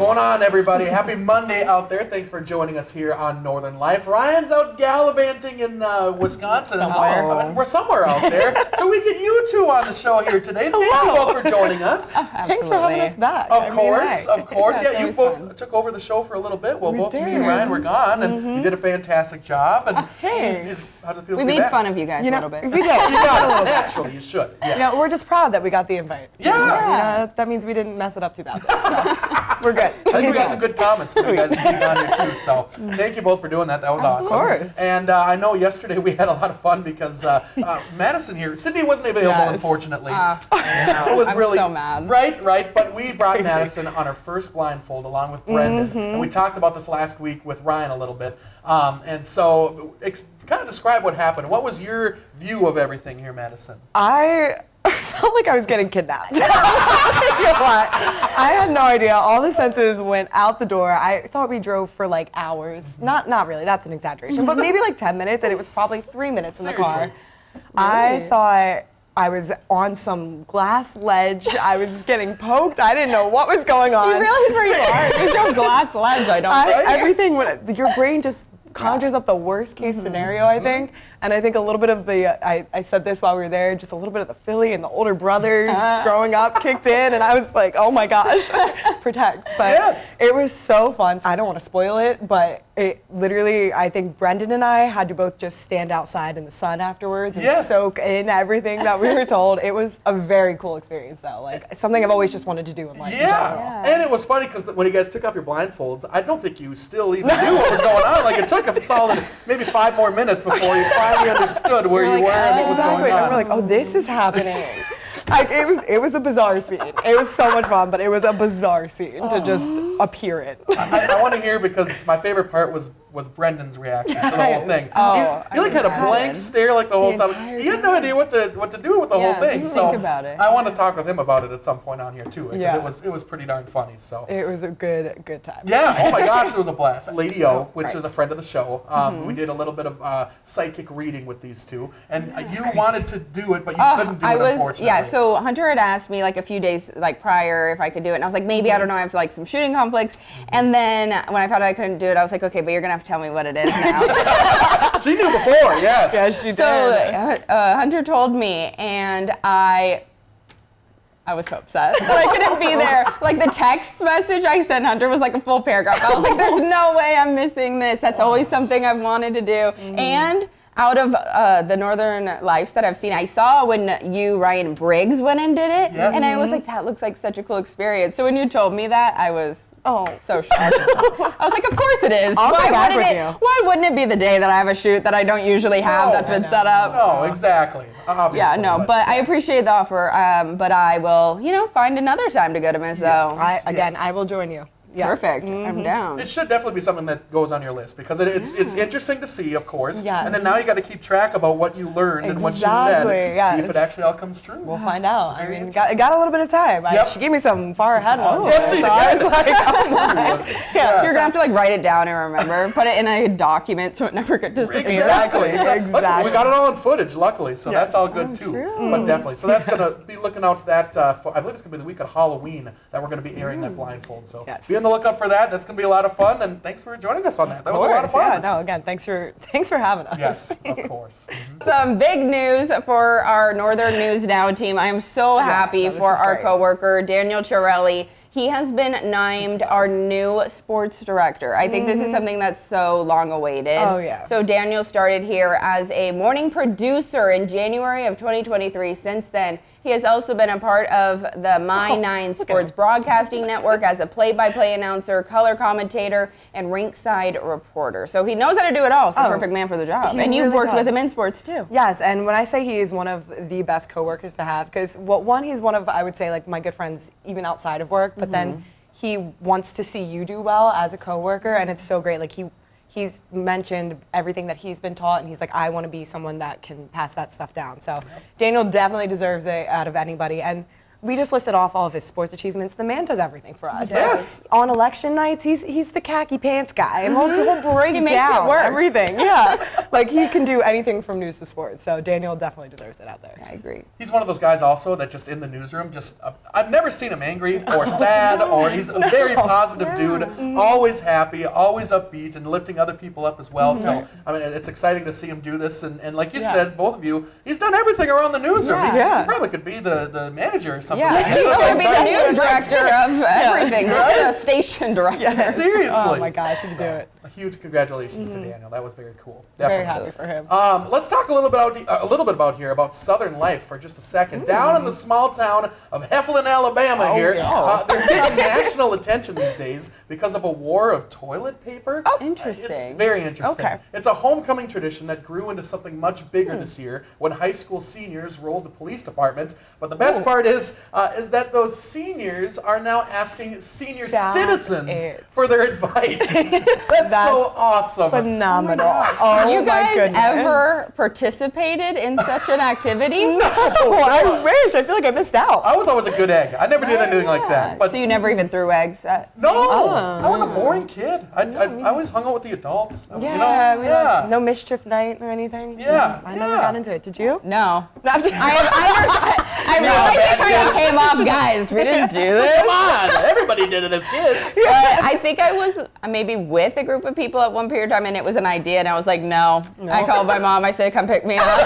going on, everybody? Happy Monday out there. Thanks for joining us here on Northern Life. Ryan's out gallivanting in Wisconsin. Somewhere. We're somewhere out there. So we get you two on the show here today. Thank you both for joining us. Thanks for having us back. Of course. Yeah, You both took over the show for a little bit. Well, both me and Ryan were gone, and you did a fantastic job. And Thanks. how'd it feel We to be made back? fun of you guys a little bit. We did. Naturally, you should. Yes. Yeah, we're just proud that we got the invite. Yeah. That means we didn't mess it up too badly. So we're good. I think we got some good comments from you guys being on here too. So thank you both for doing that. That was awesome. Of course. And I know yesterday we had a lot of fun because Madison here, Sydney wasn't available, unfortunately. It was I'm really so mad. Right. But we brought Madison on her first blindfold along with Brendan, and we talked about this last week with Ryan a little bit. And so, kind of describe what happened. What was your view of everything here, Madison? I felt like I was getting kidnapped. I had no idea. All the senses went out the door. I thought we drove for like hours. Not really. That's an exaggeration. But maybe like 10 minutes, and it was probably 3 minutes in the car. Seriously? I thought I was on some glass ledge. I was getting poked. I didn't know what was going on. Do you realize where you are? There's no glass ledge, I don't think. Everything, your brain just conjures up the worst case scenario, I think. And I think a little bit of I said this while we were there, just a little bit of the Philly and the older brothers growing up kicked in, and I was like, oh my gosh, protect. But it was so fun. I don't want to spoil it, but it literally, I think Brendan and I had to both just stand outside in the sun afterwards and soak in everything that we were told. It was a very cool experience, though. Like, something I've always just wanted to do in life. Yeah. And it was funny because when you guys took off your blindfolds, I don't think you still even knew what was going on. Like, it took a solid maybe 5 more minutes before you finally understood where you were and what was going on. And we're like, oh, this is happening. Like, it was a bizarre scene. It was so much fun, but it was a bizarre scene to just appear in. I want to hear, because my favorite part was Brendan's reaction to the whole thing. You like had a blank stare like the whole time. He had no idea what to do with the whole thing. So think about it. I want to talk with him about it at some point on here too, because it was pretty darn funny. So it was a good time. Yeah. Oh my gosh, it was a blast. Lady O, which is a friend of the show, we did a little bit of psychic reading with these two, and you wanted to do it, but you couldn't do it, unfortunately. Yeah. So Hunter had asked me like a few days prior if I could do it, and I was like, maybe, I don't know, I have like some shooting conflicts. And then when I found out I couldn't do it, I was like, okay, but you're gonna have to tell me what it is now. She knew before, yes. Yes, she did. So Hunter told me, and I was so upset that I couldn't be there. Like, the text message I sent Hunter was like a full paragraph. I was like, there's no way I'm missing this. That's always something I've wanted to do. And out of the Northern Lights that I've seen, I saw when you, Ryan Briggs, went and did it. Yes. And I was like, that looks like such a cool experience. So when you told me that, I was so shocked. I was like, of course it is. Why wouldn't it be the day that I have a shoot that I don't usually have that's been set up? No, exactly. Obviously. Yeah, no, but I appreciate the offer. But I will, find another time to go to Mizzo. I will join you. Yeah. Perfect. I'm down. It should definitely be something that goes on your list, because it's interesting to see, of course. Yes. And then now you got to keep track about what you learned and what you said. See if it actually all comes true. We'll find out. I mean, got a little bit of time. She gave me some far ahead ones. Yes, she did. I was like, oh my. You're gonna have to write it down and remember. Put it in a document so it never gets disappears. Exactly. Look, we got it all in footage, luckily, so that's all good too. True. But definitely, so that's gonna be looking out for that. I believe it's gonna be the week of Halloween that we're gonna be airing that blindfold. So be on the lookout for that. That's going to be a lot of fun, and thanks for joining us on that. That was a lot of fun. Yeah, no, again, thanks for having us. Yes, of course. Some big news for our Northern News Now team. I am so happy for our coworker, Daniel Chiarelli. He has been named our new sports director. I think this is something that's so long awaited. Oh, yeah. So Daniel started here as a morning producer in January of 2023. Since then, he has also been a part of the My9 Sports Broadcasting Network as a play-by-play announcer, color commentator, and rinkside reporter. So he knows how to do it all. So perfect man for the job. And you've worked with him in sports too. Yes, and when I say he is one of the best coworkers to have, because he's one of, I would say, like my good friends even outside of work. But then he wants to see you do well as a coworker, and it's so great. Like he's mentioned everything that he's been taught, and he's like, I want to be someone that can pass that stuff down. So Daniel definitely deserves it out of anybody. And we just listed off all of his sports achievements. The man does everything for us. Yes. On election nights, he's the khaki pants guy, and he'll break He makes down it work. everything. Yeah. Like, he can do anything from news to sports. So Daniel definitely deserves it out there. I agree. He's one of those guys also that just in the newsroom, I've never seen him angry or sad, or he's a very positive dude, always happy, always upbeat, and lifting other people up as well. So, I mean, it's exciting to see him do this. And like you said, both of you, he's done everything around the newsroom. Yeah. He probably could be the manager or something. Yeah, he's going to be the news director of everything. This is a station director. Seriously. Oh my gosh, he can do it. A huge congratulations to Daniel. That was very cool. Very Definitely. happy for him. Let's talk a little bit about Southern life for just a second. Down in the small town of Heflin, Alabama here, they're getting national attention these days because of a war of toilet paper. Oh, interesting. It's very interesting. Okay. It's a homecoming tradition that grew into something much bigger this year when high school seniors rolled the police department. But the best part is that those seniors are now asking senior citizens for their advice. That's so awesome. Phenomenal. Oh You my guys goodness. ever participated in such an activity? No, I wish. I feel like I missed out. I was always a good egg. I never did anything like that. But So you never even threw eggs at... no, I was a boring kid. I always hung out with the adults. Yeah, we like, no mischief night or anything. Yeah, I never got into it. Did you? No. No. I realized it kind of came off, guys. We didn't do this. Come on, everybody did it as kids. But I think I was maybe with a group of people at one period of time, and it was an idea, and I was like, no. I called my mom. I said, come pick me up.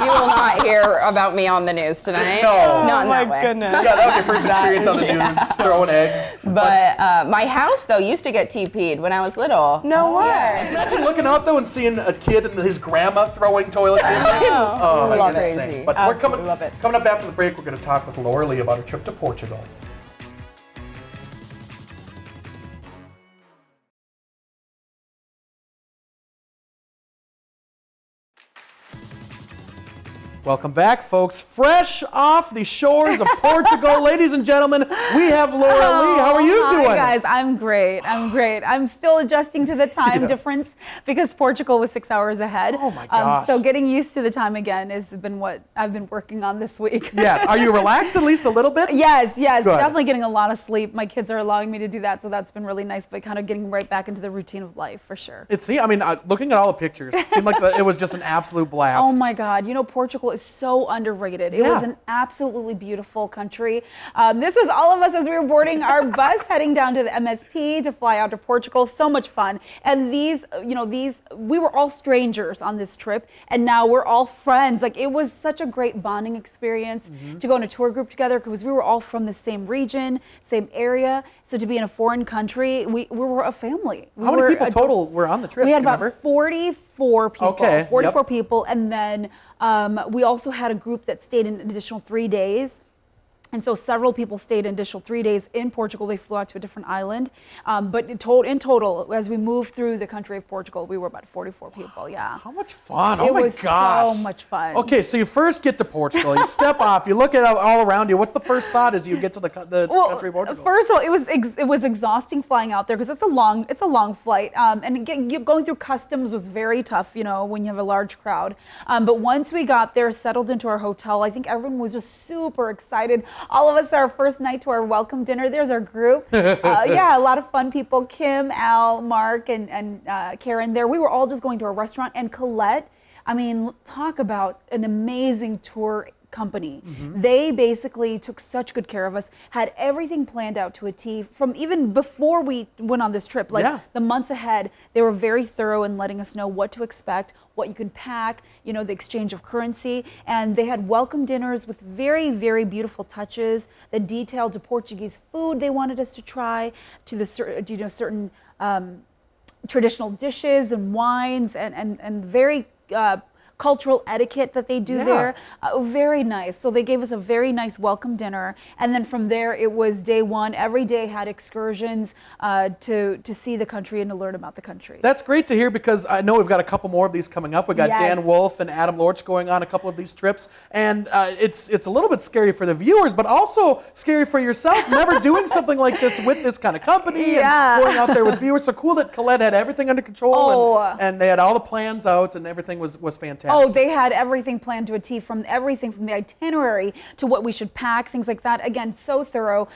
You will not hear about me on the news tonight. No. Not in Oh my that way. goodness. Yeah, that was your first experience on the news, throwing eggs. But my house, though, used to get TP'd when I was little. No way. Yeah. Imagine looking out though and seeing a kid and his grandma throwing toilet paper. Oh, my Love goodness crazy. sake. But Absolutely we're love it. coming up after the break, we're going to talk with Laura Lee about her trip to Portugal. Welcome back, folks. Fresh off the shores of Portugal, ladies and gentlemen, we have Laura Lee. How are you doing? Hi guys, I'm great. I'm still adjusting to the time difference because Portugal was 6 hours ahead. Oh my gosh. So getting used to the time again has been what I've been working on this week. Yes. Are you relaxed at least a little bit? Yes, Good. definitely getting a lot of sleep. My kids are allowing me to do that, so that's been really nice, but kind of getting right back into the routine of life for sure. Looking at all the pictures, it seemed like it was just an absolute blast. Oh my God, Portugal is so underrated. It was an absolutely beautiful country. This was all of us as we were boarding our bus heading down to the MSP to fly out to Portugal. So much fun. And we were all strangers on this trip, and now we're all friends. Like, it was such a great bonding experience to go on a tour group together because we were all from the same region, same area. So to be in a foreign country, we were a family. How many people total were on the trip? We had do you about remember? 44 people. Okay, 44 yep. people, and then we also had a group that stayed an additional 3 days. And so several people stayed an additional 3 days in Portugal. They flew out to a different island. But in total, as we moved through the country of Portugal, we were about 44 people, yeah. How much fun. It Oh my was gosh. so much fun. Okay, so you first get to Portugal, you step off, you look at all around you. What's the first thought as you get to the country of Portugal? First of all, it was exhausting flying out there because it's a long flight, and going through customs was very tough, when you have a large crowd. But once we got there, settled into our hotel, I think everyone was just super excited. All of us, our first night to our welcome dinner. There's our group. A lot of fun people. Kim, Al, Mark, and Karen there. We were all just going to a restaurant, and Colette. I mean, talk about an amazing tour company. They basically took such good care of us, had everything planned out to a T from even before we went on this trip. The months ahead, they were very thorough in letting us know what to expect, what you can pack, the exchange of currency. And they had welcome dinners with very, very beautiful touches that detailed to Portuguese food they wanted us to try, to the certain traditional dishes and wines and very cultural etiquette that they do there. Very nice. So they gave us a very nice welcome dinner. And then from there, it was day one. Every day had excursions to see the country and to learn about the country. That's great to hear because I know we've got a couple more of these coming up. We got Dan Wolf and Adam Lorch going on a couple of these trips. And it's a little bit scary for the viewers, but also scary for yourself, never doing something like this with this kind of company and going out there with viewers. So cool that Colette had everything under control and they had all the plans out and everything was fantastic. fantastic. Oh, they had everything planned to a T, from everything from the itinerary to what we should pack, things like that. Again, so thorough.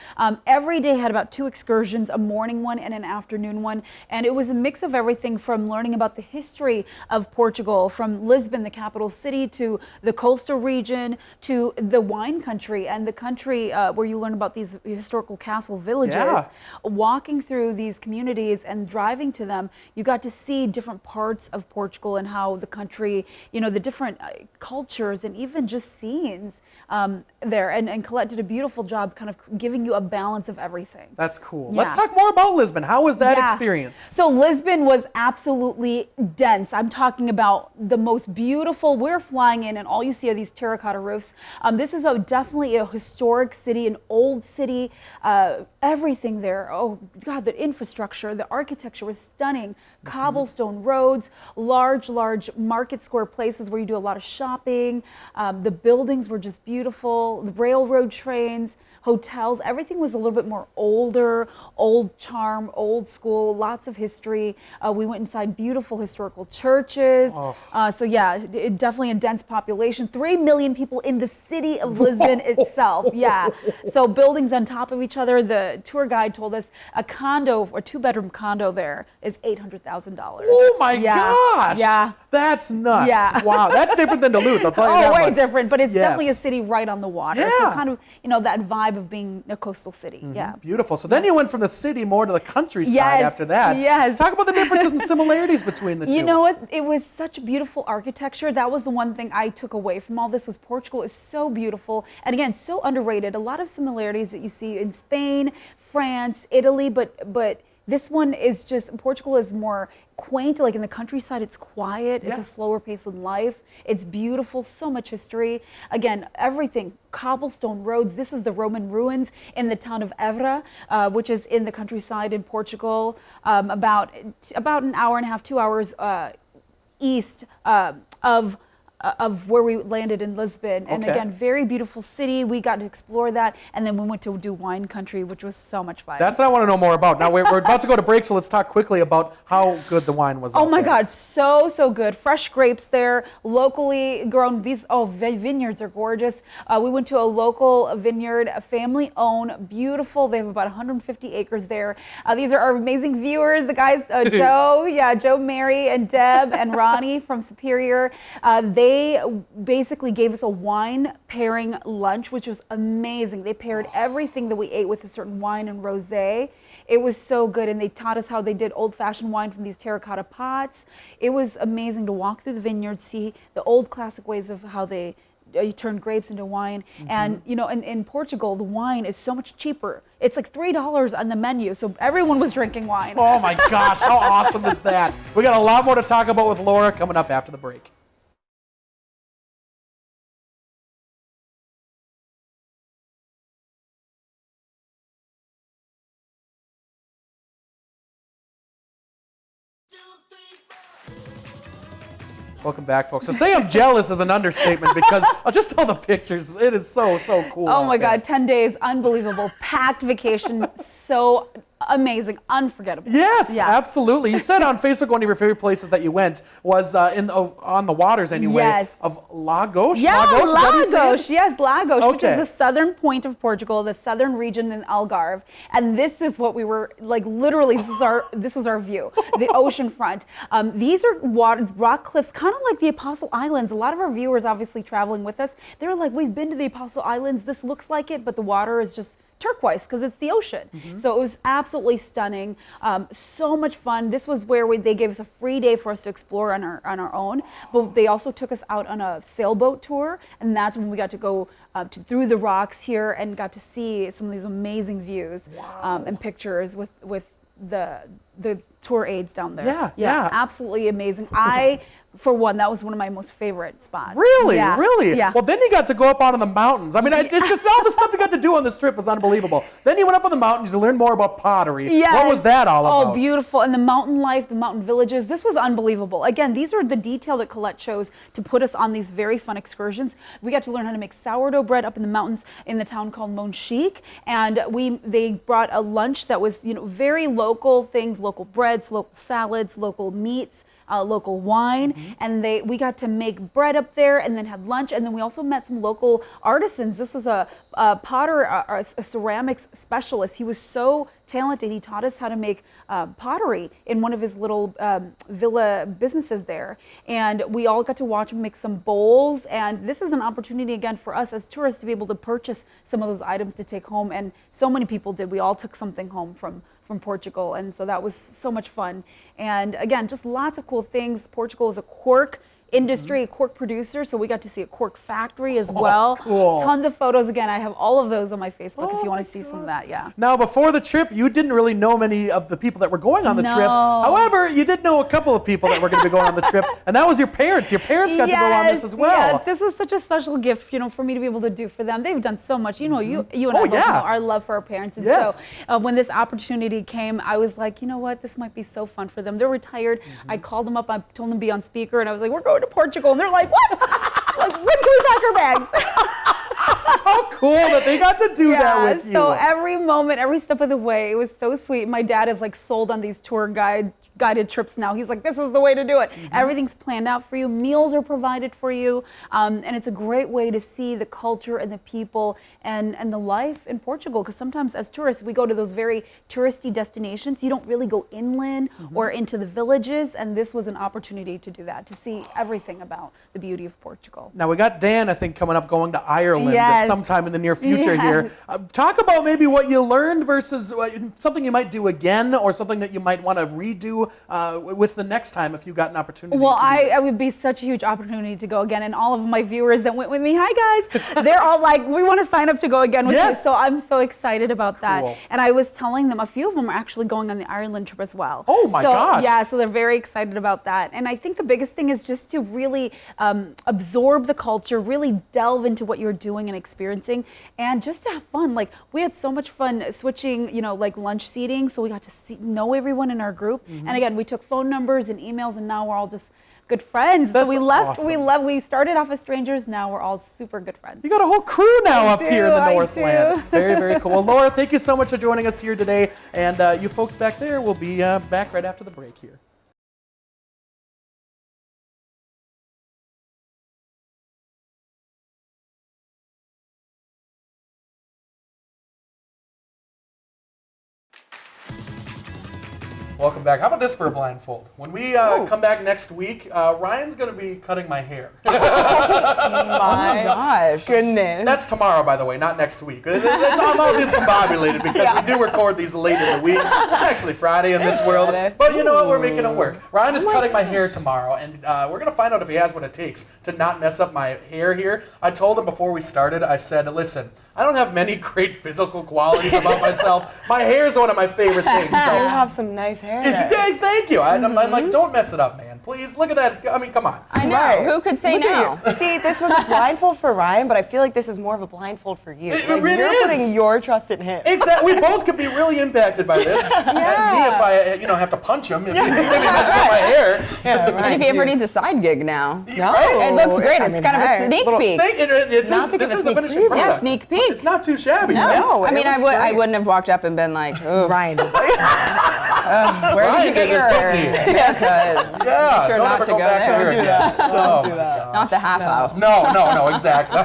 Every day had about 2 excursions, a morning one and an afternoon one. And it was a mix of everything from learning about the history of Portugal, from Lisbon, the capital city, to the coastal region, to the wine country, and the country where you learn about these historical castle villages. Yeah. Walking through these communities and driving to them, you got to see different parts of Portugal and how the country, the different cultures and even just scenes there. And Colette did a beautiful job kind of giving you a balance of everything. That's cool. Yeah. Let's talk more about Lisbon. How was that Yeah. experience? So Lisbon was absolutely dense. I'm talking about the most beautiful. We're flying in and all you see are these terracotta roofs. This is definitely a historic city, an old city. Everything there. Oh God, the infrastructure, the architecture was stunning. Cobblestone roads, large market square places where you do a lot of shopping. The buildings were just beautiful. The railroad trains, hotels, everything was a little bit more older, old charm, old school, lots of history. We went inside beautiful historical churches. So yeah, definitely a dense population. 3 million people in the city of Lisbon itself. Yeah. So buildings on top of each other. The tour guide told us a condo, or 2-bedroom condo there is $800,000. Oh my gosh. Yeah. That's nuts. Yeah. Wow. That's different than Duluth, I'll tell you Oh, that way much. different, but it's Yes. definitely a city right on the water. So Yeah. kind of, that vibe of being a coastal city. Yeah. Beautiful. So then you went from the city more to the countryside Yes, after that. yes. Talk about the differences and similarities between the two. You know what? It was such beautiful architecture. That was the one thing I took away from all this. Was Portugal is so beautiful, and again, so underrated. A lot of similarities that you see in Spain, France, Italy, but this one is just, Portugal is more quaint. Like in the countryside, it's quiet. It's Yeah. a slower pace of life. It's beautiful. So much history. Again, everything. Cobblestone roads. This is the Roman ruins in the town of Évora, which is in the countryside in Portugal, about an hour and a half, 2 hours east of where we landed in Lisbon. And Okay. again, very beautiful city. We got to explore that. And then we went to do wine country, which was so much fun. That's what I want to know more about. Now, we're about to go to break, so let's talk quickly about how good the wine was. Oh out my there. God, so good. Fresh grapes there, locally grown. These vineyards are gorgeous. We went to a local vineyard, a family-owned, beautiful. They have about 150 acres there. These are our amazing viewers. The guys, Joe, Mary, and Deb, and Ronnie from Superior. They basically gave us a wine pairing lunch, which was amazing. They paired everything that we ate with a certain wine and rosé. It was so good, and they taught us how they did old-fashioned wine from these terracotta pots. It was amazing to walk through the vineyard, see the old classic ways of how they turn grapes into wine. And in Portugal, the wine is so much cheaper. It's like $3 on the menu, so everyone was drinking wine. Oh my gosh, how awesome is that? We got a lot more to talk about with Laura coming up after the break. Welcome back, folks. So say I'm jealous is an understatement because just all the pictures, it is so cool. Oh out my there. God, 10 days, unbelievable, packed vacation, so amazing, unforgettable. Yes, Yeah. absolutely. You said on Facebook one of your favorite places that you went was on the waters anyway, Yes. of Lagos. Yeah, Lagos, is that how you say it? Lagos. Yes, Lagos, which Okay. is the southern point of Portugal, the southern region in Algarve. And this is what we were like. Literally, this was our view, the ocean front. These are rock cliffs, kind of like the Apostle Islands. A lot of our viewers, obviously traveling with us, they were like, "We've been to the Apostle Islands. This looks like it, but the water is just turquoise because it's the ocean." So it was absolutely stunning. So much fun. This was where they gave us a free day for us to explore on our own, but they also took us out on a sailboat tour, and that's when we got to go through the rocks here and got to see some of these amazing views and pictures with the tour aides down there. Yeah. Absolutely amazing. For one, that was one of my most favorite spots. Really? Yeah. Really? Yeah. Well, then you got to go up out on the mountains. I mean, it's just all the stuff you got to do on this trip was unbelievable. Then you went up on the mountains to learn more about pottery. Yes. What was that all about? Oh, beautiful. And the mountain life, the mountain villages. This was unbelievable. Again, these are the detail that Colette chose to put us on these very fun excursions. We got to learn how to make sourdough bread up in the mountains in the town called Monchique. And they brought a lunch that was, very local things, local breads, local salads, local meats. local wine, and we got to make bread up there, and then had lunch, and then we also met some local artisans. This was a potter, a ceramics specialist. He was so talented. He taught us how to make pottery in one of his little villa businesses there, and we all got to watch him make some bowls. And this is an opportunity again for us as tourists to be able to purchase some of those items to take home, and so many people did. We all took something home from Portugal, and so that was so much fun. And again, just lots of cool things. Portugal is a cork industry, a cork producer, so we got to see a cork factory as well. Cool. Tons of photos. Again, I have all of those on my Facebook if you want to see some of that. Yeah. Now, before the trip, you didn't really know many of the people that were going on the trip. No. However, you did know a couple of people that were going to be going on the trip, and that was your parents. Your parents got to go on this as well. Yes, this was such a special gift, for me to be able to do for them. They've done so much. You and I both know our love for our parents. And so when this opportunity came, I was like, you know what, this might be so fun for them. They're retired. I called them up. I told them to be on speaker, and I was like, we're going to Portugal. And they're like, what? Like, when can we pack our bags? How cool that they got to do that with you. So every moment, every step of the way, it was so sweet. My dad is like sold on these guided trips now. He's like, this is the way to do it. Everything's planned out for you. Meals are provided for you. And it's a great way to see the culture and the people and the life in Portugal. Because sometimes as tourists, we go to those very touristy destinations. You don't really go inland or into the villages. And this was an opportunity to do that, to see everything about the beauty of Portugal. Now, we got Dan, I think, coming up going to Ireland Yes. sometime in the near future here. Talk about maybe what you learned versus something you might do again, or something that you might want to redo with the next time if you got an opportunity Well, to do this. it would be such a huge opportunity to go again. And all of my viewers that went with me, hi guys, they're all like, we want to sign up to go again with you. So I'm so excited about that. Cool. And I was telling them, a few of them are actually going on the Ireland trip as well. Oh my gosh. Yeah, so they're very excited about that. And I think the biggest thing is just to really absorb the culture, really delve into what you're doing and experiencing, and just to have fun. Like, we had so much fun switching, like lunch seating, so we got to know everyone in our group. And again, we took phone numbers and emails, and now we're all just good friends. That's so awesome. we started off as strangers, now we're all super good friends. You got a whole crew now up here in the I Northland. do. Very, very cool. Well, Laura, thank you so much for joining us here today. And you folks back there will be back right after the break here. Welcome back. How about this for a blindfold? When we come back next week, Ryan's going to be cutting my hair. My Gosh. goodness. That's tomorrow, by the way, not next week. I'm all discombobulated because we do record these late in the week. It's actually Friday in this world. But you know what? We're making it work. Ryan is cutting my hair tomorrow, and we're going to find out if he has what it takes to not mess up my hair here. I told him before we started, I said, listen, I don't have many great physical qualities about myself. My hair is one of my favorite things. You So have some nice hair. Thank you. I'm like, don't mess it up, man. Please, look at that. I mean, come on. I know. Right. Who could say Look no? at you. See, this was a blindfold for Ryan, but I feel like this is more of a blindfold for you. It Like, really you're is. putting your trust in him. Exactly. We both could be really impacted by this. And me, if I, have to punch him, if he messes up my hair. Yeah, And Ryan, if he ever you- needs a side gig now. No. It looks great. I It's mean, kind of a hey, sneak little- peek. This Now is think of the a sneak finishing preview. product. Yeah, sneak peek. It's not too shabby. No, right? No, I mean, it I looks great. wouldn't have walked up and been like, "Ooh, Ryan. where did you Ryan get did your this, didn't he? haircut?" Yeah, Sure don't not ever to go go back there. to her Don't do again. that. Don't Oh do my that. gosh. Not the half house. No, exactly.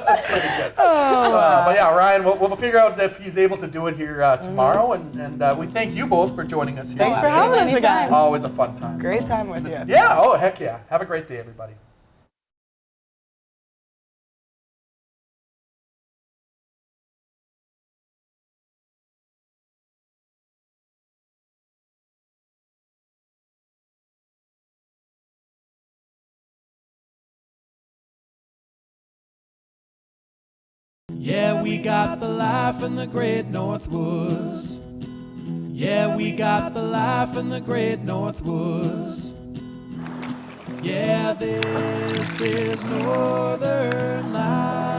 That's pretty good. But yeah, Ryan, we'll figure out if he's able to do it here tomorrow, and we thank you both for joining us here. Thanks for today. having us Anytime. again. Always a fun time. Great So- time with you. Yeah, oh, heck yeah. Have a great day, everybody. Yeah, we got the life in the great North Woods. Yeah, we got the life in the great North Woods. Yeah, this is Northern Life.